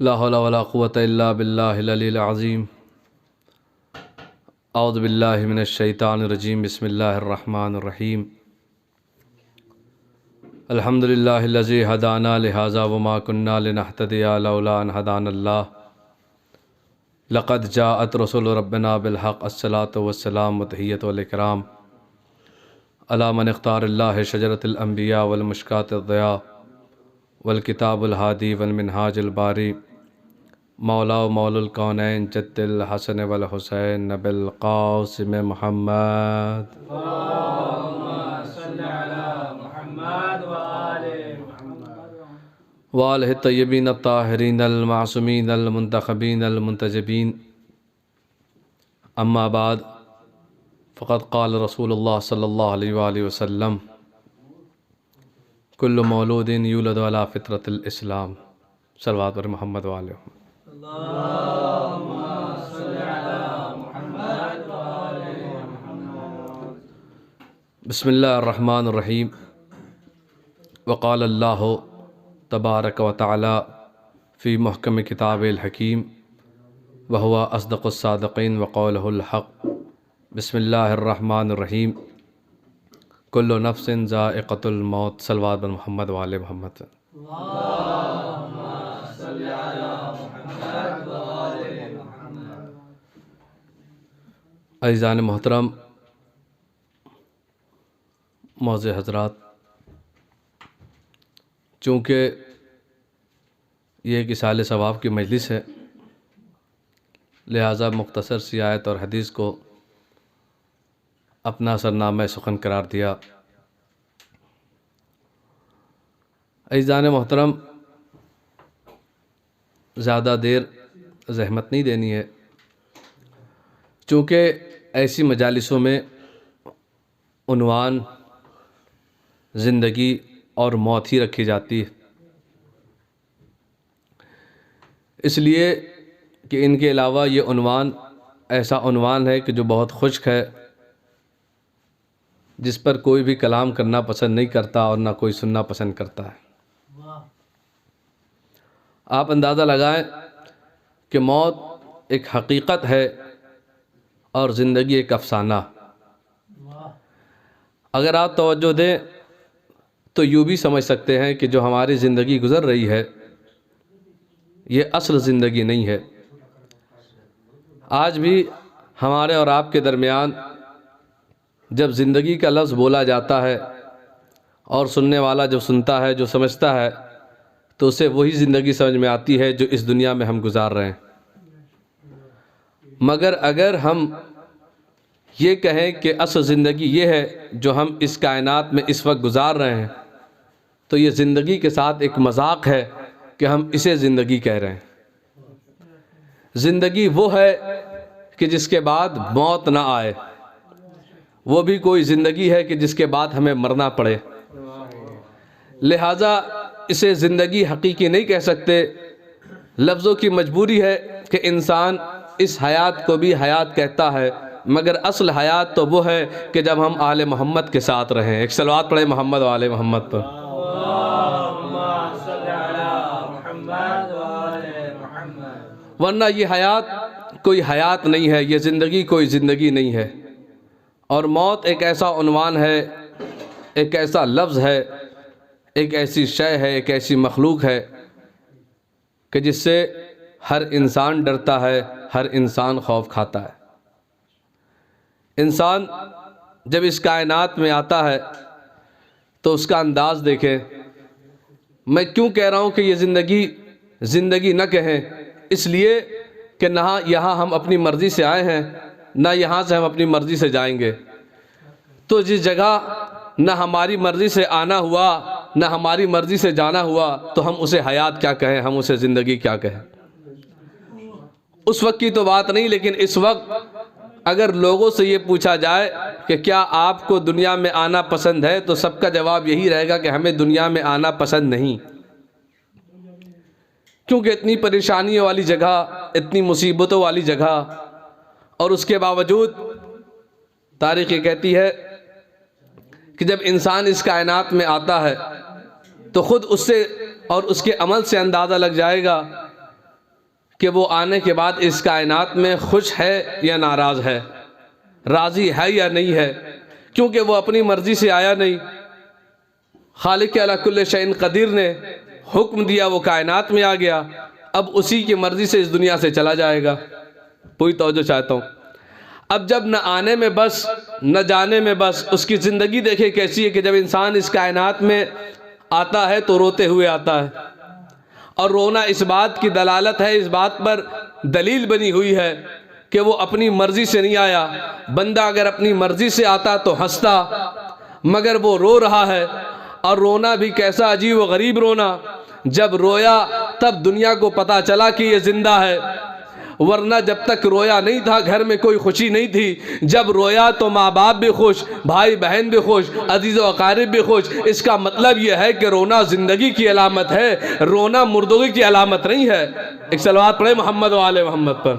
لا حول ولا قوة الا باللہ العلی العظیم۔ اعوذ باللہ من الشیطان الرجیم، بسم اللہ الرحمن الرحیم۔ الحمد للہ الذی ہدانا لہذا وما كنا لنہتدی لولا ان ہدانا اللہ، لقد جاءت رسول ربنا بالحق، الصلاۃ والسلام وتحیۃ والاکرام علی من اختار اللہ شجرۃ الانبیاء والمشکاۃ الضیاء والکتاب الہادی والمنہاج الباری، مولا و مولا الکونین جد الحسن والحسین بالقاسم محمد۔ وآلہ الطیبین الطاہرین المعصومین المنتخبین المنتجبین، اما بعد فقد قال رسول اللہ صلی اللہ علیہ وآلہ وسلم: کل مولود یولد علی فطرۃ الاسلام۔ صلوات بر محمد وآلہ محمد۔ بسم اللہ الرحمن الرحیم۔ وقال اللہ تبارک و تعالی فی محکم کتاب الحکیم وہو اصدق الصادقین وقولہ الحق۔ بسم اللہ الرحمن الرحیم۔ کل نفس ذائقۃ الموت۔ صلوات بر محمد وآلہ محمد۔ عزیزان محترم، معزز حضرات، چونکہ یہ ایک اصالہ ثواب کی مجلس ہے، لہٰذا مختصر سی آیت اور حدیث کو اپنا سرنامہ سخن قرار دیا۔ عزیزان محترم، زیادہ دیر زحمت نہیں دینی ہے، چونکہ ایسی مجالسوں میں عنوان زندگی اور موت ہی رکھی جاتی ہے، اس لیے کہ ان کے علاوہ یہ عنوان ایسا عنوان ہے کہ جو بہت خشک ہے، جس پر کوئی بھی کلام کرنا پسند نہیں کرتا اور نہ کوئی سننا پسند کرتا ہے۔ آپ اندازہ لگائیں کہ موت ایک حقیقت ہے اور زندگی ایک افسانہ۔ اگر آپ توجہ دیں تو یوں بھی سمجھ سکتے ہیں کہ جو ہماری زندگی گزر رہی ہے یہ اصل زندگی نہیں ہے۔ آج بھی ہمارے اور آپ کے درمیان جب زندگی کا لفظ بولا جاتا ہے اور سننے والا جو سنتا ہے، جو سمجھتا ہے، تو اسے وہی زندگی سمجھ میں آتی ہے جو اس دنیا میں ہم گزار رہے ہیں۔ مگر اگر ہم یہ کہیں کہ اصل زندگی یہ ہے جو ہم اس کائنات میں اس وقت گزار رہے ہیں، تو یہ زندگی کے ساتھ ایک مذاق ہے کہ ہم اسے زندگی کہہ رہے ہیں۔ زندگی وہ ہے کہ جس کے بعد موت نہ آئے، وہ بھی کوئی زندگی ہے کہ جس کے بعد ہمیں مرنا پڑے، لہٰذا اسے زندگی حقیقی نہیں کہہ سکتے۔ لفظوں کی مجبوری ہے کہ انسان اس حیات کو بھی حیات کہتا ہے، مگر اصل حیات تو وہ ہے کہ جب ہم آل محمد کے ساتھ رہیں۔ ایک صلوات پڑھیں محمد و آل محمد پر۔ ورنہ یہ حیات کوئی حیات نہیں ہے، یہ زندگی کوئی زندگی نہیں ہے۔ اور موت ایک ایسا عنوان ہے، ایک ایسا لفظ ہے، ایک ایسی شے ہے، ایک ایسی مخلوق ہے کہ جس سے ہر انسان ڈرتا ہے، ہر انسان خوف کھاتا ہے۔ انسان جب اس کائنات میں آتا ہے تو اس کا انداز دیکھیں۔ میں کیوں کہہ رہا ہوں کہ یہ زندگی نہ کہیں؟ اس لیے کہ نہ یہاں ہم اپنی مرضی سے آئے ہیں، نہ یہاں سے ہم اپنی مرضی سے جائیں گے۔ تو جس جگہ نہ ہماری مرضی سے آنا ہوا نہ ہماری مرضی سے جانا ہوا، تو ہم اسے حیات کیا کہیں، ہم اسے زندگی کیا کہیں؟ اس وقت کی تو بات نہیں، لیکن اس وقت اگر لوگوں سے یہ پوچھا جائے کہ کیا آپ کو دنیا میں آنا پسند ہے، تو سب کا جواب یہی رہے گا کہ ہمیں دنیا میں آنا پسند نہیں، کیونکہ اتنی پریشانیوں والی جگہ، اتنی مصیبتوں والی جگہ، اور اس کے باوجود تاریخ یہ کہتی ہے کہ جب انسان اس کائنات میں آتا ہے تو خود اس سے اور اس کے عمل سے اندازہ لگ جائے گا کہ وہ آنے کے بعد اس کائنات میں خوش ہے یا ناراض ہے، راضی ہے یا نہیں ہے، کیونکہ وہ اپنی مرضی سے آیا نہیں۔ خالق علی کل شیء قدیر نے حکم دیا، وہ کائنات میں آ گیا، اب اسی کی مرضی سے اس دنیا سے چلا جائے گا۔ پوری توجہ چاہتا ہوں۔ اب جب نہ آنے میں بس نہ جانے میں بس، اس کی زندگی دیکھے کیسی ہے کہ جب انسان اس کائنات میں آتا ہے تو روتے ہوئے آتا ہے، اور رونا اس بات کی دلالت ہے، اس بات پر دلیل بنی ہوئی ہے کہ وہ اپنی مرضی سے نہیں آیا۔ بندہ اگر اپنی مرضی سے آتا تو ہنستا، مگر وہ رو رہا ہے، اور رونا بھی کیسا عجیب و غریب رونا۔ جب رویا تب دنیا کو پتا چلا کہ یہ زندہ ہے، ورنہ جب تک رویا نہیں تھا گھر میں کوئی خوشی نہیں تھی۔ جب رویا تو ماں باپ بھی خوش، بھائی بہن بھی خوش، عزیز و اقارب بھی خوش۔ اس کا مطلب یہ ہے کہ رونا زندگی کی علامت ہے، رونا مردگی کی علامت نہیں ہے۔ ایک صلوات پڑھیں محمد و آل محمد پر۔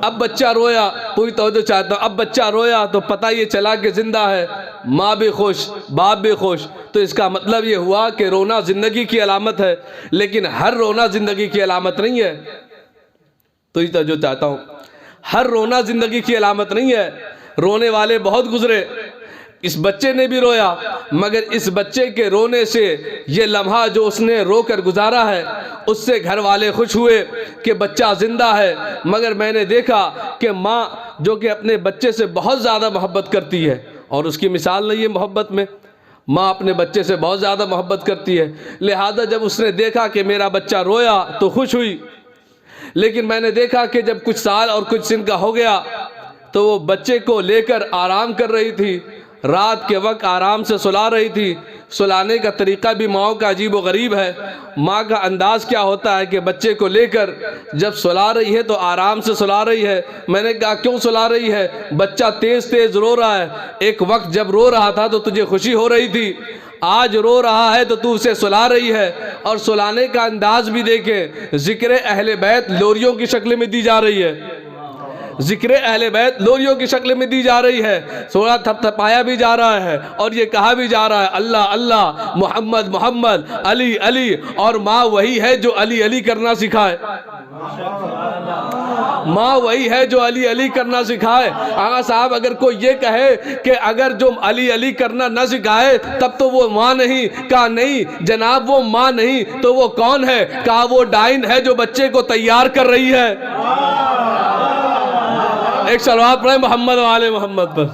اب بچہ رویا، پوری توجہ چاہتا ہوں، اب بچہ رویا تو پتہ یہ چلا کہ زندہ ہے، ماں بھی خوش، باپ بھی خوش، تو اس کا مطلب یہ ہوا کہ رونا زندگی کی علامت ہے، لیکن ہر رونا زندگی کی علامت نہیں ہے۔ تو یہ توجہ چاہتا ہوں، ہر رونا زندگی کی علامت نہیں ہے۔ رونے والے بہت گزرے، اس بچے نے بھی رویا، مگر اس بچے کے رونے سے یہ لمحہ جو اس نے رو کر گزارا ہے، اس سے گھر والے خوش ہوئے کہ بچہ زندہ ہے۔ مگر میں نے دیکھا کہ ماں جو کہ اپنے بچے سے بہت زیادہ محبت کرتی ہے، اور اس کی مثال نہیں ہے محبت میں، ماں اپنے بچے سے بہت زیادہ محبت کرتی ہے، لہذا جب اس نے دیکھا کہ میرا بچہ رویا تو خوش ہوئی۔ لیکن میں نے دیکھا کہ جب کچھ سال اور کچھ سن کا ہو گیا تو وہ بچے کو لے کر آرام کر رہی تھی، رات کے وقت آرام سے سلا رہی تھی۔ سلانے کا طریقہ بھی ماؤں کا عجیب و غریب ہے۔ ماں کا انداز کیا ہوتا ہے کہ بچے کو لے کر جب سلا رہی ہے تو آرام سے سلا رہی ہے۔ میں نے کہا کیوں سلا رہی ہے؟ بچہ تیز تیز رو رہا ہے، ایک وقت جب رو رہا تھا تو تجھے خوشی ہو رہی تھی، آج رو رہا ہے تو تو اسے سلا رہی ہے۔ اور سلانے کا انداز بھی دیکھیں، ذکر اہل بیت لوریوں کی شکل میں دی جا رہی ہے، ذکر اہل بیت لوریوں کی شکل میں دی جا رہی ہے، سورہ تھپ تھپایا بھی جا رہا ہے، اور یہ کہا بھی جا رہا ہے اللہ اللہ، محمد محمد، علی علی، اور ماں وہی ہے جو علی علی کرنا سکھائے، ماں وہی ہے جو علی علی کرنا سکھائے۔ آقا صاحب اگر کوئی یہ کہے کہ اگر جو علی علی کرنا نہ سکھائے تب تو وہ ماں نہیں، کہا نہیں جناب وہ ماں نہیں تو وہ کون ہے؟ کہا وہ ڈائن ہے جو بچے کو تیار کر رہی ہے۔ ایک صلوات پڑھیں محمد و آل محمد پر۔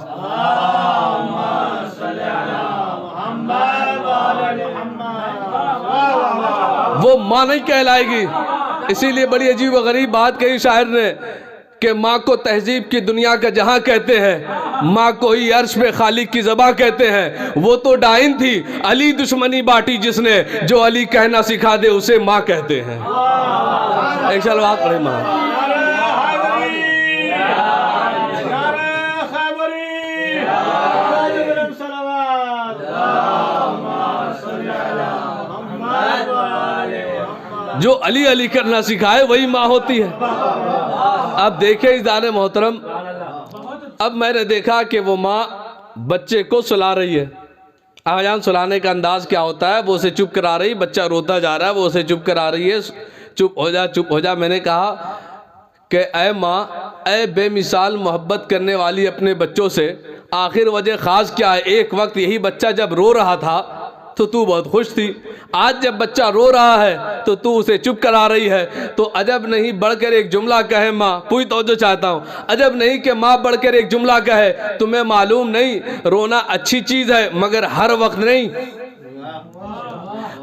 وہ ماں نہیں کہلائے گی۔ اسی لیے بڑی عجیب و غریب بات کہی شاعر نے کہ ماں کو تہذیب کی دنیا کا جہاں کہتے ہیں، ماں کو ہی عرش پہ خالق کی زباں کہتے ہیں۔ وہ تو ڈائن تھی، علی دشمنی باٹی جس نے، جو علی کہنا سکھا دے اسے ماں کہتے ہیں۔ ایک صلوات پڑھیں ماں۔ جو علی علی کرنا سکھائے وہی ماں ہوتی ہے۔ اب دیکھیں عزیزان محترم، اب میں نے دیکھا کہ وہ ماں بچے کو سلا رہی ہے۔ آجان سلانے کا انداز کیا ہوتا ہے، وہ اسے چپ کرا رہی، بچہ روتا جا رہا ہے، وہ اسے چپ کرا رہی ہے، چپ ہو جا چپ ہو جا۔ میں نے کہا کہ اے ماں، اے بے مثال محبت کرنے والی اپنے بچوں سے، آخر وجہ خاص کیا ہے؟ ایک وقت یہی بچہ جب رو رہا تھا تو بہت خوش تھی، آج جب بچہ رو رہا ہے تو اسے چپ کرا رہی ہے۔ تو عجب نہیں بڑھ کر ایک جملہ کہے ماں، پوری توجہ چاہتا ہوں، عجب نہیں کہ ماں بڑھ کر ایک جملہ کہے، تمہیں معلوم نہیں رونا اچھی چیز ہے مگر ہر وقت نہیں،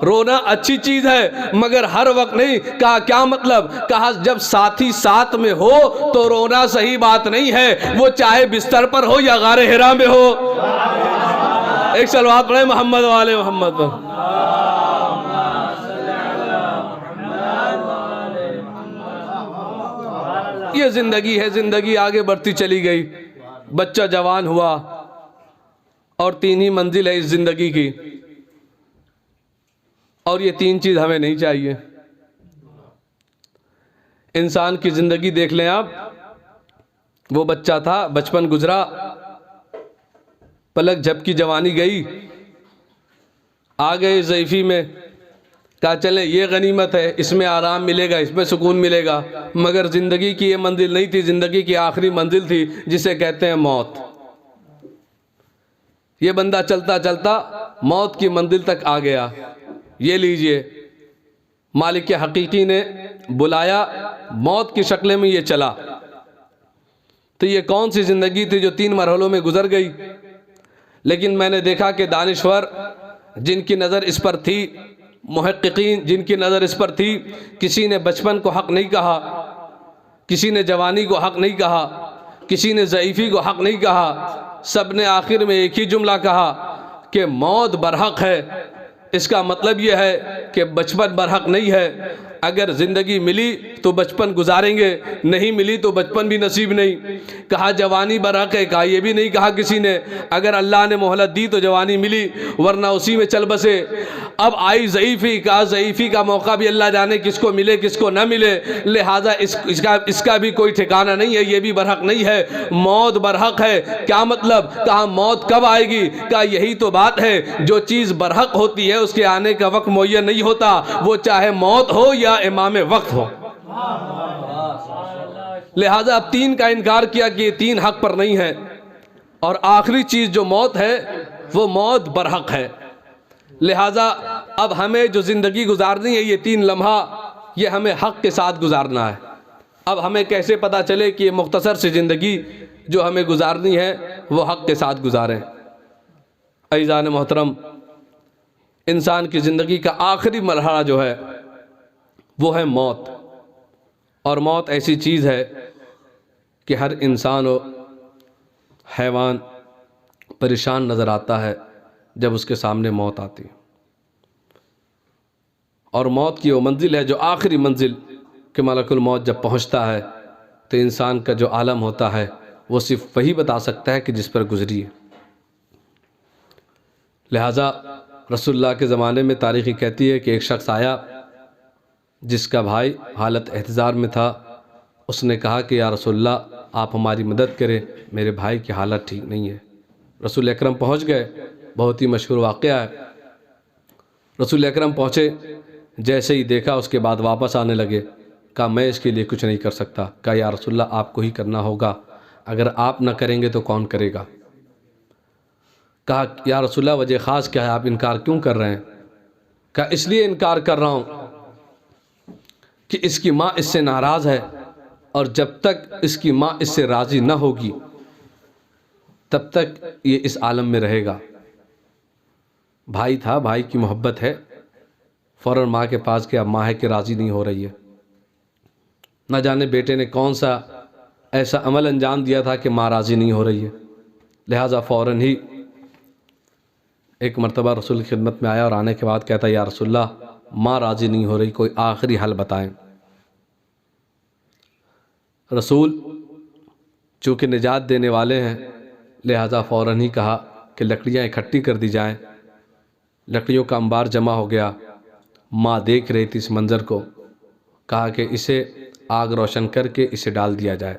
رونا اچھی چیز ہے مگر ہر وقت نہیں۔ کہا کیا مطلب؟ کہا جب ساتھی ساتھ میں ہو تو رونا صحیح بات نہیں ہے، وہ چاہے بستر پر ہو یا غار حرا میں ہو۔ ایک صلوات پڑھیں محمد و آل محمد پر۔ یہ زندگی ہے، زندگی آگے بڑھتی چلی گئی، بچہ جوان ہوا، اور تین ہی منزل ہے اس زندگی کی، اور یہ تین چیز ہمیں نہیں چاہیے۔ انسان کی زندگی دیکھ لیں آپ، وہ بچہ تھا، بچپن گزرا، پلک جھپکی جوانی گئی، آ گئے ضعیفی میں، کہا چلیں یہ غنیمت ہے، اس میں آرام ملے گا، اس میں سکون ملے گا، مگر زندگی کی یہ منزل نہیں تھی، زندگی کی آخری منزل تھی جسے کہتے ہیں موت۔ یہ بندہ چلتا چلتا موت کی منزل تک آ گیا۔ یہ لیجئے، مالک حقیقی نے بلایا، موت کی شکل میں یہ چلا۔ تو یہ کون سی زندگی تھی جو 3 مرحلوں میں گزر گئی؟ لیکن میں نے دیکھا کہ دانشور جن کی نظر اس پر تھی، محققین جن کی نظر اس پر تھی، کسی نے بچپن کو حق نہیں کہا، کسی نے جوانی کو حق نہیں کہا، کسی نے ضعیفی کو حق نہیں کہا، سب نے آخر میں ایک ہی جملہ کہا کہ موت برحق ہے۔ اس کا مطلب یہ ہے کہ بچپن برحق نہیں ہے۔ اگر زندگی ملی تو بچپن گزاریں گے، نہیں ملی تو بچپن بھی نصیب نہیں۔ کہا جوانی برحق ہے، کہا یہ بھی نہیں کہا کسی نے، اگر اللہ نے مہلت دی تو جوانی ملی، ورنہ اسی میں چل بسے۔ اب آئی ضعیفی، کہا ضعیفی کا موقع بھی اللہ جانے کس کو ملے کس کو نہ ملے، لہٰذا اس کا بھی کوئی ٹھکانہ نہیں ہے، یہ بھی برحق نہیں ہے۔ موت برحق ہے، کیا مطلب؟ کہا موت کب آئے گی؟ کہا یہی تو بات ہے، جو چیز برحق ہوتی ہے اس کے آنے کا وقت معین نہیں ہوتا، وہ چاہے موت ہو یا امام وقت ہو۔ لہٰذا اب 3 کا انکار کیا کہ یہ 3 حق پر نہیں ہے، اور آخری چیز جو موت ہے وہ موت برحق ہے۔ لہٰذا اب ہمیں جو زندگی گزارنی ہے، یہ 3 لمحہ یہ ہمیں حق کے ساتھ گزارنا ہے۔ اب ہمیں کیسے پتا چلے کہ یہ مختصر سی زندگی جو ہمیں گزارنی ہے وہ حق کے ساتھ گزاریں؟ عزیزان محترم، انسان کی زندگی کا آخری مرحلہ جو ہے وہ ہے موت، اور موت ایسی چیز ہے کہ ہر انسان و حیوان پریشان نظر آتا ہے جب اس کے سامنے موت آتی ہے۔ اور موت کی وہ منزل ہے جو آخری منزل کہ ملک الموت جب پہنچتا ہے تو انسان کا جو عالم ہوتا ہے وہ صرف وہی بتا سکتا ہے کہ جس پر گزری ہے۔ لہٰذا رسول اللہ کے زمانے میں تاریخی کہتی ہے کہ ایک شخص آیا جس کا بھائی حالت احتضار میں تھا۔ اس نے کہا کہ یا رسول اللہ آپ ہماری مدد کریں، میرے بھائی کی حالت ٹھیک نہیں ہے۔ رسول اکرم پہنچ گئے، بہت ہی مشہور واقعہ ہے۔ رسول اکرم پہنچے، جیسے ہی دیکھا اس کے بعد واپس آنے لگے۔ کہا میں اس کے لیے کچھ نہیں کر سکتا۔ کہا یا رسول اللہ آپ کو ہی کرنا ہوگا، اگر آپ نہ کریں گے تو کون کرے گا؟ کہا یا رسول اللہ وجہ خاص کیا ہے، آپ انکار کیوں کر رہے ہیں؟ کہا اس لیے انکار کر رہا ہوں کہ اس کی ماں اس سے ناراض ہے، اور جب تک اس کی ماں اس سے راضی نہ ہوگی تب تک یہ اس عالم میں رہے گا۔ بھائی تھا، بھائی کی محبت ہے، فوراً ماں کے پاس گیا، ماں ہے کہ راضی نہیں ہو رہی ہے۔ نہ جانے بیٹے نے کون سا ایسا عمل انجام دیا تھا کہ ماں راضی نہیں ہو رہی ہے، لہٰذا فوراً ہی ایک مرتبہ رسول کی خدمت میں آیا، اور آنے کے بعد کہتا یا رسول اللہ ماں راضی نہیں ہو رہی، کوئی آخری حل بتائیں۔ رسول چونکہ نجات دینے والے ہیں لہٰذا فوراً ہی کہا کہ لکڑیاں اکٹھی کر دی جائیں۔ لکڑیوں کا انبار جمع ہو گیا۔ ماں دیکھ رہی تھی اس منظر کو، کہا کہ اسے آگ روشن کر کے اسے ڈال دیا جائے۔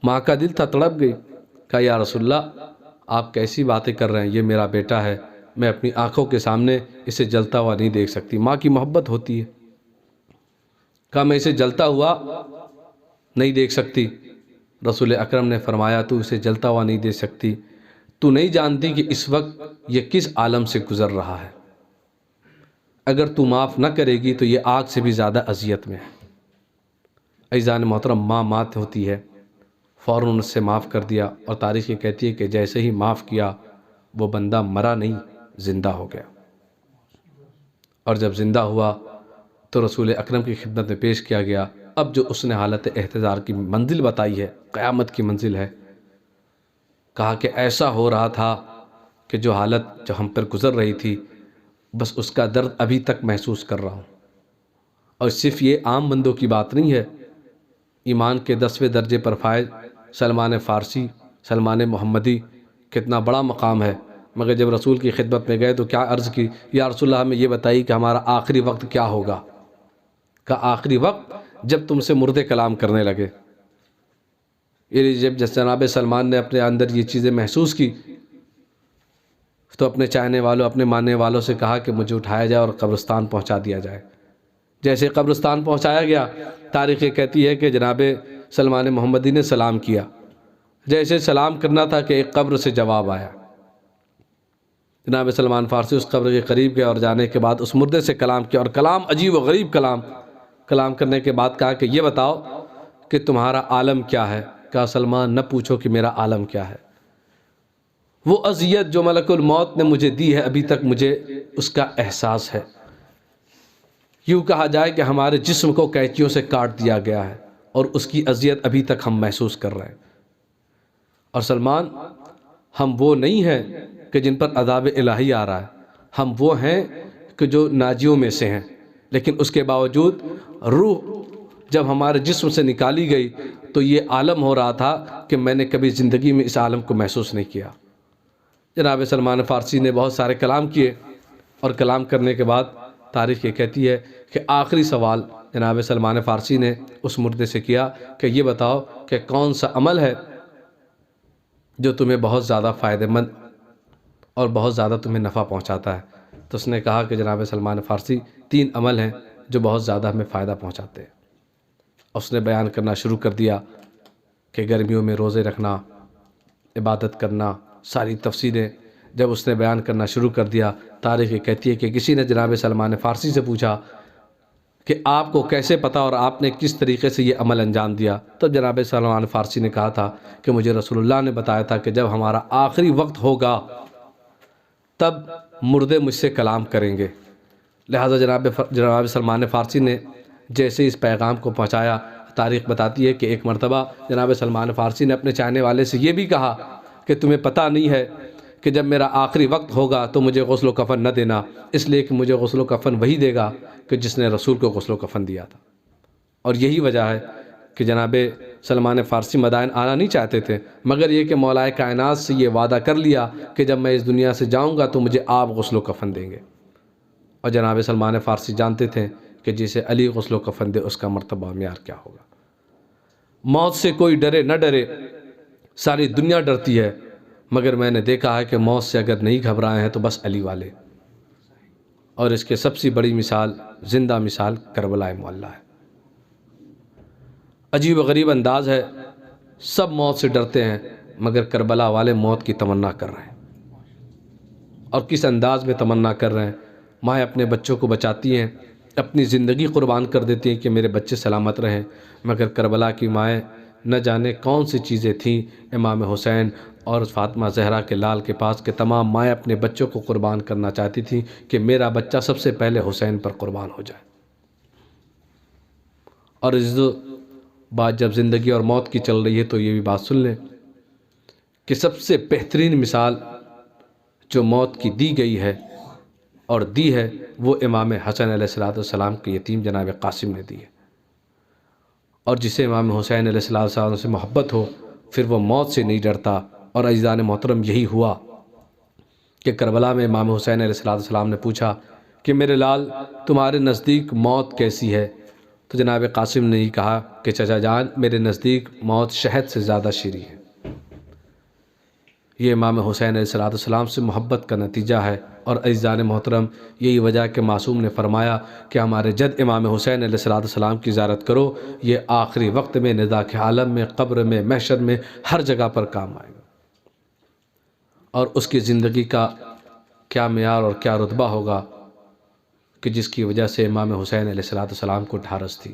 ماں کا دل تھا، تڑپ گئی۔ کہا یا رسول اللہ آپ کیسی باتیں کر رہے ہیں، یہ میرا بیٹا ہے، میں اپنی آنکھوں کے سامنے اسے جلتا ہوا نہیں دیکھ سکتی۔ ماں کی محبت ہوتی ہے۔ کہا میں اسے جلتا ہوا نہیں دیکھ سکتی۔ رسول اکرم نے فرمایا تو اسے جلتا ہوا نہیں دیکھ سکتی، تو نہیں جانتی کہ اس وقت یہ کس عالم سے گزر رہا ہے۔ اگر تو معاف نہ کرے گی تو یہ آگ سے بھی زیادہ اذیت میں ہے۔ عزیزان محترم، ماں مات ہوتی ہے، فوراً اس سے معاف کر دیا، اور تاریخ یہ کہتی ہے کہ جیسے ہی معاف کیا وہ بندہ مرا نہیں، زندہ ہو گیا۔ اور جب زندہ ہوا تو رسول اکرم کی خدمت میں پیش کیا گیا۔ اب جو اس نے حالت احتضار کی منزل بتائی ہے، قیامت کی منزل ہے، کہا کہ ایسا ہو رہا تھا کہ جو حالت جو ہم پر گزر رہی تھی بس اس کا درد ابھی تک محسوس کر رہا ہوں۔ اور صرف یہ عام بندوں کی بات نہیں ہے، ایمان کے 10ویں درجے پر فائز سلمان فارسی، سلمان محمدی، کتنا بڑا مقام ہے، مگر جب رسول کی خدمت میں گئے تو کیا عرض کی، یا رسول اللہ ہمیں یہ بتائیے کہ ہمارا آخری وقت کیا ہوگا؟ کہا آخری وقت جب تم سے مردے کلام کرنے لگے۔ یہ جب جناب سلمان نے اپنے اندر یہ چیزیں محسوس کی تو اپنے چاہنے والوں اپنے ماننے والوں سے کہا کہ مجھے اٹھایا جائے اور قبرستان پہنچا دیا جائے۔ جیسے قبرستان پہنچایا گیا، تاریخ کہتی ہے کہ جناب سلمان محمدی نے سلام کیا۔ جیسے سلام کرنا تھا کہ ایک قبر سے جواب آیا۔ جناب سلمان فارسی اس قبر کے قریب گئے اور جانے کے بعد اس مردے سے کلام کیا، اور کلام عجیب و غریب کلام کرنے کے بعد کہا کہ یہ بتاؤ کہ تمہارا عالم کیا ہے؟ کہا سلمان نہ پوچھو کہ میرا عالم کیا ہے، وہ اذیت جو ملک الموت نے مجھے دی ہے ابھی تک مجھے اس کا احساس ہے۔ یوں کہا جائے کہ ہمارے جسم کو قینچیوں سے کاٹ دیا گیا ہے اور اس کی اذیت ابھی تک ہم محسوس کر رہے ہیں۔ اور سلمان، ہم وہ نہیں ہیں کہ جن پر عذاب الہی آ رہا ہے، ہم وہ ہیں کہ جو ناجیوں میں سے ہیں، لیکن اس کے باوجود روح جب ہمارے جسم سے نکالی گئی تو یہ عالم ہو رہا تھا کہ میں نے کبھی زندگی میں اس عالم کو محسوس نہیں کیا۔ جناب سلمان فارسی نے بہت سارے کلام کیے، اور کلام کرنے کے بعد تاریخ یہ کہتی ہے کہ آخری سوال جناب سلمان فارسی نے اس مردے سے کیا کہ یہ بتاؤ کہ کون سا عمل ہے جو تمہیں بہت زیادہ فائدہ مند اور بہت زیادہ تمہیں نفع پہنچاتا ہے؟ تو اس نے کہا کہ جناب سلمان فارسی 3 عمل ہیں جو بہت زیادہ ہمیں فائدہ پہنچاتے ہیں۔ اس نے بیان کرنا شروع کر دیا کہ گرمیوں میں روزے رکھنا، عبادت کرنا، ساری تفصیلیں جب اس نے بیان کرنا شروع کر دیا، تاریخ یہ کہتی ہے کہ کسی نے جناب سلمان فارسی سے پوچھا کہ آپ کو کیسے پتا اور آپ نے کس طریقے سے یہ عمل انجام دیا؟ تب جناب سلمان فارسی نے کہا تھا کہ مجھے رسول اللہ نے بتایا تھا کہ جب ہمارا آخری وقت ہوگا تب مردے مجھ سے کلام کریں گے۔ لہٰذا جناب سلمان فارسی نے جیسے اس پیغام کو پہنچایا، تاریخ بتاتی ہے کہ ایک مرتبہ جناب سلمان فارسی نے اپنے چاہنے والے سے یہ بھی کہا کہ تمہیں پتہ نہیں ہے کہ جب میرا آخری وقت ہوگا تو مجھے غسل و کفن نہ دینا، اس لیے کہ مجھے غسل و کفن وہی دے گا کہ جس نے رسول کو غسل و کفن دیا تھا۔ اور یہی وجہ ہے کہ جناب سلمان فارسی مدائن آنا نہیں چاہتے تھے، مگر یہ کہ مولا کائنات سے یہ وعدہ کر لیا کہ جب میں اس دنیا سے جاؤں گا تو مجھے آپ غسل و کفن دیں گے۔ اور جناب سلمان فارسی جانتے تھے کہ جسے علی غسل و کفن دے اس کا مرتبہ معیار کیا ہوگا۔ موت سے کوئی ڈرے نہ ڈرے، ساری دنیا ڈرتی ہے، مگر میں نے دیکھا ہے کہ موت سے اگر نہیں گھبرائے ہیں تو بس علی والے۔ اور اس کے سب سے بڑی مثال، زندہ مثال کربلا معلی ہے۔ عجیب و غریب انداز ہے، سب موت سے ڈرتے ہیں مگر کربلا والے موت کی تمنا کر رہے ہیں۔ اور کس انداز میں تمنا کر رہے ہیں؟ مائیں اپنے بچوں کو بچاتی ہیں، اپنی زندگی قربان کر دیتی ہیں کہ میرے بچے سلامت رہیں، مگر کربلا کی مائیں نہ جانے کون سی چیزیں تھیں امام حسین اور فاطمہ زہرا کے لال کے پاس کہ تمام مائیں اپنے بچوں کو قربان کرنا چاہتی تھیں کہ میرا بچہ سب سے پہلے حسین پر قربان ہو جائے۔ اور اس بات جب زندگی اور موت کی چل رہی ہے تو یہ بھی بات سن لیں کہ سب سے بہترین مثال جو موت کی دی گئی ہے اور دی ہے وہ امام حسن علیہ السلام کے یتیم جناب قاسم نے دی ہے۔ اور جسے امام حسین علیہ السلام سے محبت ہو پھر وہ موت سے نہیں ڈرتا۔ اور عزیزان محترم یہی ہوا کہ کربلا میں امام حسین علیہ السلام نے پوچھا کہ میرے لال تمہارے نزدیک موت کیسی ہے؟ تو جناب قاسم نے ہی کہا کہ چچا جان میرے نزدیک موت شہد سے زیادہ شیریں ہے۔ یہ امام حسین علیہ السلام سے محبت کا نتیجہ ہے۔ اور عزیزان محترم یہی وجہ کہ معصوم نے فرمایا کہ ہمارے جد امام حسین علیہ السلام کی زیارت کرو، یہ آخری وقت میں ندا کے عالم میں، قبر میں، محشر میں، ہر جگہ پر کام آئے گا۔ اور اس کی زندگی کا کیا معیار اور کیا رتبہ ہوگا کہ جس کی وجہ سے امام حسین علیہ السلام کو ڈھارس تھی،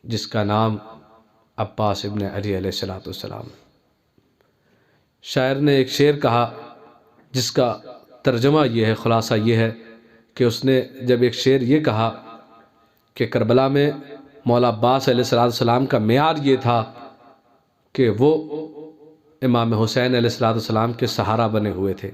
جس کا نام عباس ابن علی علیہ السلام۔ شاعر نے ایک شعر کہا جس کا ترجمہ یہ ہے، خلاصہ یہ ہے کہ اس نے جب ایک شعر یہ کہا کہ کربلا میں مولا عباس علیہ السلام کا معیار یہ تھا کہ وہ امام حسین علیہ السلام کے سہارا بنے ہوئے تھے،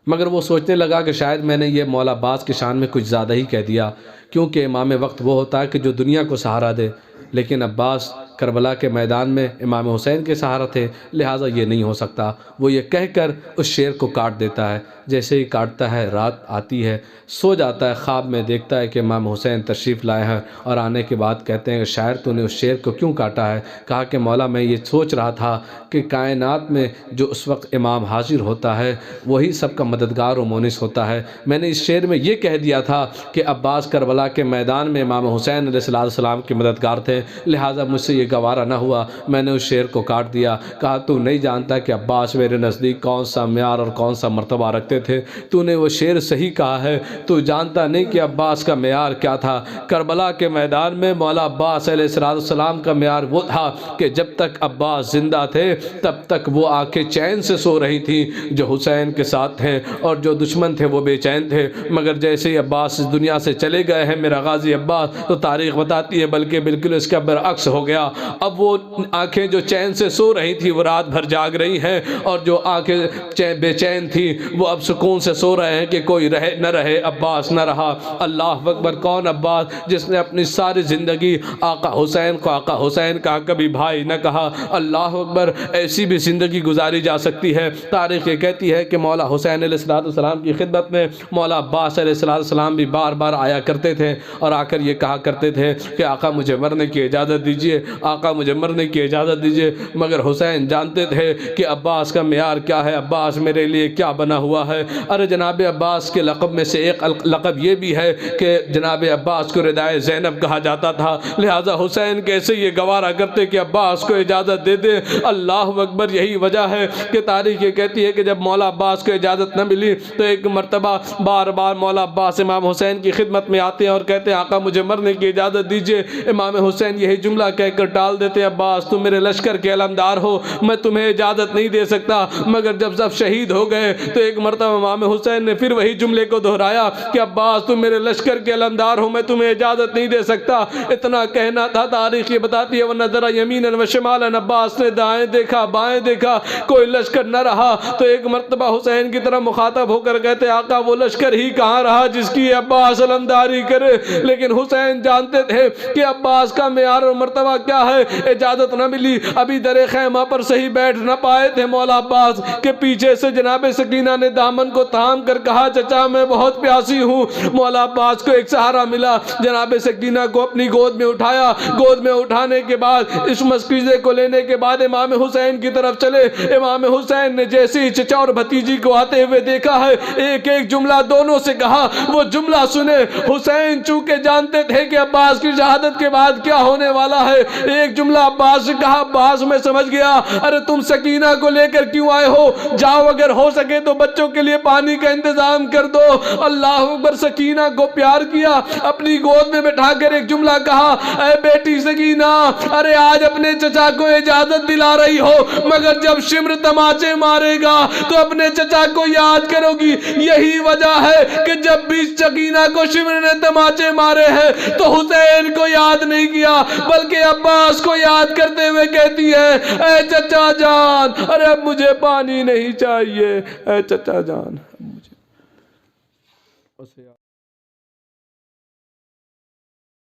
مگر وہ سوچنے لگا کہ شاید میں نے یہ مولا عباس کی شان میں کچھ زیادہ ہی کہہ دیا، کیونکہ امام وقت وہ ہوتا ہے کہ جو دنیا کو سہارا دے، لیکن عباس کربلا کے میدان میں امام حسین کے سہارا تھے، لہٰذا یہ نہیں ہو سکتا۔ وہ یہ کہہ کر اس شیر کو کاٹ دیتا ہے۔ جیسے ہی کاٹتا ہے رات آتی ہے، سو جاتا ہے، خواب میں دیکھتا ہے کہ امام حسین تشریف لائے ہیں، اور آنے کے بعد کہتے ہیں کہ شاعر تو نے اس شیر کو کیوں کاٹا ہے؟ کہا کہ مولا میں یہ سوچ رہا تھا کہ کائنات میں جو اس وقت امام حاضر ہوتا ہے وہی سب کا مددگار و مونس ہوتا ہے۔ میں نے اس شعر میں یہ کہہ دیا تھا کہ عباس کربلا کے میدان میں امام حسین علیہ السلام کے مددگار تھے، لہٰذا مجھ سے یہ گوارا نہ ہوا، میں نے اس شعر کو کاٹ دیا۔ کہا تو نہیں جانتا کہ عباس میرے نزدیک کون سا معیار اور کون سا مرتبہ رکھتے تھے، تو نے وہ شعر صحیح کہا ہے، تو جانتا نہیں کہ عباس کا معیار کیا تھا۔ کربلا کے میدان میں مولا عباس علیہ السلام کا معیار وہ تھا کہ جب تک عباس زندہ تھے تب تک وہ آنکھیں چین سے سو رہی تھیں جو حسین کے ساتھ تھے، اور جو دشمن تھے وہ بے چین تھے۔ مگر جیسے ہی عباس اس دنیا سے چلے گئے ہیں میرا غازی عباس، تو تاریخ بتاتی ہے بلکہ بالکل اس کا برعکس ہو گیا۔ اب وہ آنکھیں جو چین سے سو رہی تھی وہ رات بھر جاگ رہی ہیں، اور جو آنکھیں بے چین تھی وہ اب سکون سے سو رہے ہیں کہ کوئی رہے نہ رہے، عباس نہ رہا۔ اللہ اکبر! کون عباس جس نے اپنی ساری زندگی آقا حسین کو آقا حسین کہا، کبھی بھائی نہ کہا۔ اللہ اکبر! ایسی بھی زندگی گزاری جا سکتی ہے۔ تاریخ یہ کہتی ہے کہ مولا حسین علیہ السلام کی خدمت میں مولا عباس علیہ السلام بھی بار بار آیا کرتے تھے، اور آ کر یہ کہا کرتے تھے کہ آقا مجھے مرنے کی اجازت دیجیے، آقا مجھے مرنے کی اجازت دیجیے۔ مگر حسین جانتے تھے کہ عباس کا معیار کیا ہے، عباس میرے لیے کیا بنا ہوا ہے۔ ارے جناب عباس کے لقب میں سے ایک لقب یہ بھی ہے کہ جناب عباس کو ردائے زینب کہا جاتا تھا، لہٰذا حسین کیسے یہ گوارا کرتے کہ عباس کو اجازت دے دے۔ اللہ اکبر! یہی وجہ ہے کہ تاریخ یہ کہتی ہے کہ جب مولا عباس کو اجازت نہ ملی تو ایک مرتبہ بار بار مولا عباس امام حسین کی خدمت میں آتے ہیں اور کہتے ہیں آقا مجھے مرنے کی اجازت دیجیے۔ امام حسین یہی جملہ کہہ کر ٹال دیتے ہیں، عباس تم میرے لشکر کے علمدار ہو، میں تمہیں اجازت نہیں دے سکتا۔ مگر جب سب شہید ہو گئے تو ایک مرتبہ امام حسین نے پھر وہی جملے کو دہرایا کہ عباس تم میرے لشکر کے علمدار ہو، میں تمہیں اجازت نہیں دے سکتا۔ اتنا کہنا تھا، تاریخ یہ بتاتی ہے وَنَظَرَ يَمِينًا وَشِمَالًا، عباس نے دائیں دیکھا بائیں دیکھا، کوئی لشکر نہ رہا۔ تو ایک مرتبہ حسین کی طرف مخاطب ہو کر کہتے آقا وہ لشکر ہی کہاں رہا جس کی عباس علمداری کرے۔ لیکن حسین جانتے تھے کہ عباس کا معیار اور مرتبہ کیا ہے، اجازت نہ ملی، ابھی در خیمہ پر صحیح بیٹھ نہ پائے تھے مولا عباس کے پیچھے سے جناب سکینہ نے دامن کو تھام کر کہا چچا میں بہت پیاسی ہوں۔ مولا عباس کو ایک سہارا ملا، جناب سکینہ کو اپنی گود میں اٹھایا، گود میں اٹھانے کے بعد اس مسکیزے کو لینے کے بعد امام حسین کی طرف چلے۔ امام حسین نے جیسے ہی چچا اور بھتیجی کو آتے ہوئے دیکھا ہے ایک ایک جملہ دونوں سے کہا، وہ جملہ سنے۔ حسین چونکہ جانتے تھے کہ عباس کی شہادت کے بعد کیا ہونے والا ہے، ایک جملہ عباس سے کہا، عباس میں سمجھ گیا، ارے تم سکینہ کو لے کر کیوں آئے ہو، جاؤ اگر ہو سکے تو بچوں کے لیے پانی کا انتظام کر دو۔ اللہ اکبر! سکینہ کو پیار کیا، اپنی گود میں بٹھا کر ایک جملہ کہا، اے بیٹی سکینہ، ارے آج اپنے چچا کو اجازت دلا رہی ہو، مگر جب شمر تماچے مارے گا تو اپنے چچا کو یاد کرو گی۔ یہی وجہ ہے کہ جب بھی سکینہ کو شمر نے تماچے مارے ہیں تو حسین کو یاد نہیں کیا بلکہ عباس کو یاد کرتے ہوئے کہتی ہے، اے چچا جان، ارے اب مجھے پانی نہیں چاہیے، اے چچا جان اب مجھے